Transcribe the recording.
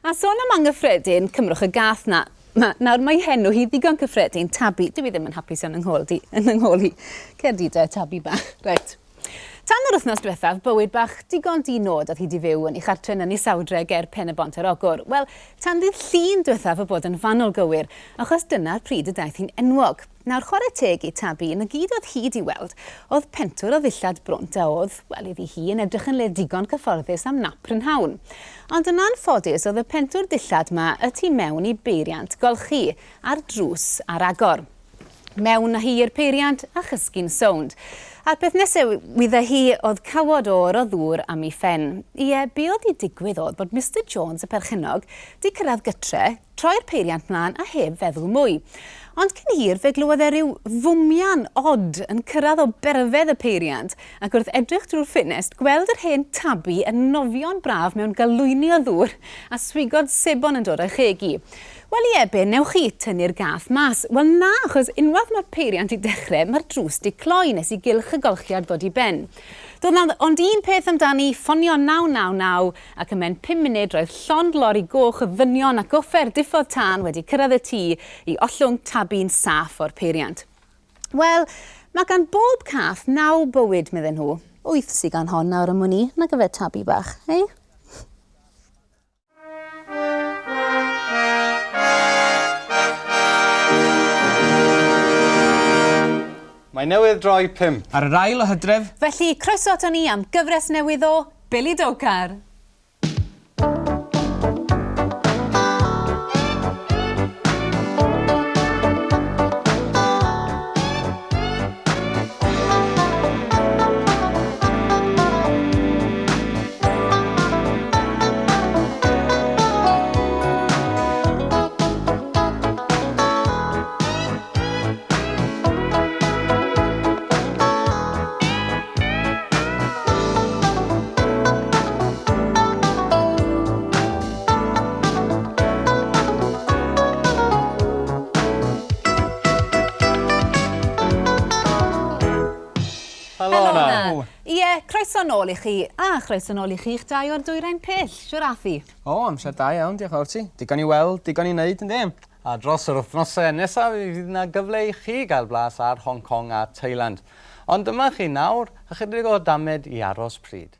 A sôn am anghyffredin, cymrwch y gath na. Nawr mae henw hi ddigon cyffredin, tabi. Dwi ddim yn hapus yn yngholi. Cerdida, tabi bach. Reit. Tan yr wythnos diwethaf, bywyd bach digon di-nod oedd hi di fyw yn ei chartre'n yn ei sawdre ger Pen y Bont yr Ogwr. Wel, tan ddydd llun diwethaf o bod yn fanwl gywir, achos dyna'r pryd y daeth hi'n enwog. Nawr, chwarae teg i tabi, yn y gyd oedd hi di weld, oedd pentwr o ddillad brwnt a oedd, wel, iddi hi yn edrych yn le digon cyfforddus am nap prynhawn. Ond yn anffodus, oedd y pentwr dillad yma y tu mewn i beiriant golchi ar drws ar agor. Mewn â hi i'r peiriant a chysgu'n sownd. A'r peth nesaf wydda hi oedd cawod o'r o ddŵr am ei ffen. Ie, be oedd i digwydd oedd bod Mr Jones y perchynog di cyrraedd gytre, troi'r peiriant mlaen a heb feddwl mwy. Ond cyn hir fe glywed e ryw fwmian od yn cyrraedd o berfedd y peiriant ac wrth edrych drwy'r ffinest gweld yr hen tabi yn nofio'n braf mewn galwyni o ddŵr a swigod sebon yn dod o'i chegi. Wel ie, be, newch chi tynnu'r gath mas? Wel na, achos unwaith mae'r peiriant i dechrau, mae'r drws di cloi nes i gylch y golchiad ddod i ben. Ond un peth amdani ffonio 999 ac ymhen 5 munud roedd llond lori goch y ddynion ac offer diffodd tân wedi cyrraedd y tŷ i ollwng tabi'n saff o'r peiriant. Wel, mae gan bob cath 9 bywyd, medden nhw. 8 sydd gan hon nawr am hwnni, na gyfer tabi bach, hei? Mae newydd droi 5. Ar yr ail o Hydref. Felly, croeso ato ni am gyfres newydd o Billy Dokar. Ie, croeso nôl i chi, a chroeso nôl i chi'ch dau o'r Dwyrain Pyll, siwr athi? O, amser da iawn, diolch fawr ti. Digon i weld, digon i wneud yn dim. A dros yr wythnosau nesaf fydd yna gyfle i chi gael blas ar Hong Kong a Thailand. Ond dyma chi nawr, ychydig o damed i aros pryd.